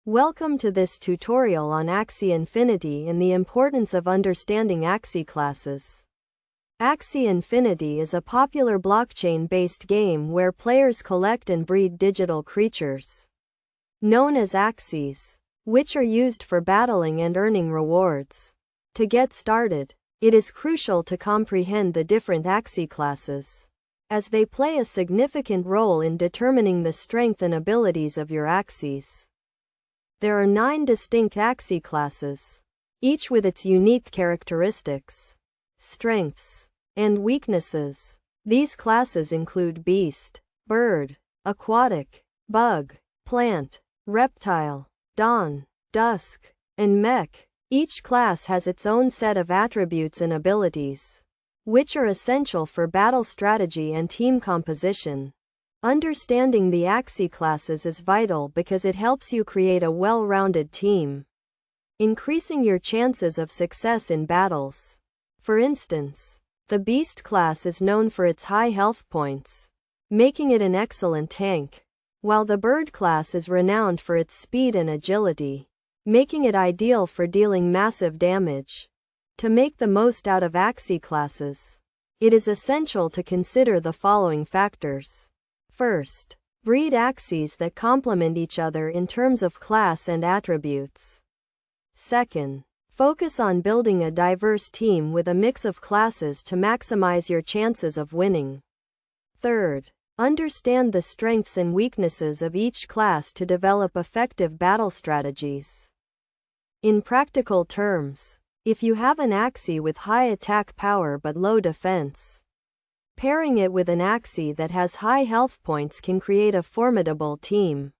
Welcome to this tutorial on Axie Infinity and the importance of understanding Axie classes. Axie Infinity is a popular blockchain-based game where players collect and breed digital creatures, known as Axies, which are used for battling and earning rewards. To get started, it is crucial to comprehend the different Axie classes, as they play a significant role in determining the strength and abilities of your Axies. There are 9 distinct Axie classes, each with its unique characteristics, strengths, and weaknesses. These classes include Beast, Bird, Aquatic, Bug, Plant, Reptile, Dawn, Dusk, and Mech. Each class has its own set of attributes and abilities, which are essential for battle strategy and team composition. Understanding the Axie classes is vital because it helps you create a well-rounded team, increasing your chances of success in battles. For instance, the Beast class is known for its high health points, making it an excellent tank, while the Bird class is renowned for its speed and agility, making it ideal for dealing massive damage. To make the most out of Axie classes, it is essential to consider the following factors. First, breed Axies that complement each other in terms of class and attributes. Second, focus on building a diverse team with a mix of classes to maximize your chances of winning. Third, understand the strengths and weaknesses of each class to develop effective battle strategies. In practical terms, if you have an Axie with high attack power but low defense, pairing it with an Axie that has high health points can create a formidable team.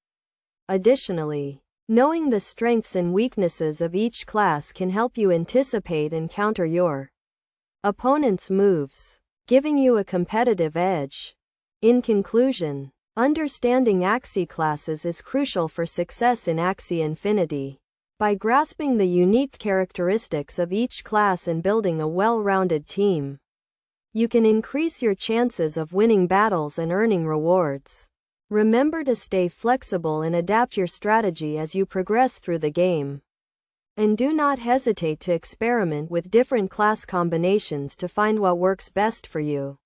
Additionally, knowing the strengths and weaknesses of each class can help you anticipate and counter your opponent's moves, giving you a competitive edge. In conclusion, understanding Axie classes is crucial for success in Axie Infinity. By grasping the unique characteristics of each class and building a well-rounded team, you can increase your chances of winning battles and earning rewards. Remember to stay flexible and adapt your strategy as you progress through the game. And do not hesitate to experiment with different class combinations to find what works best for you.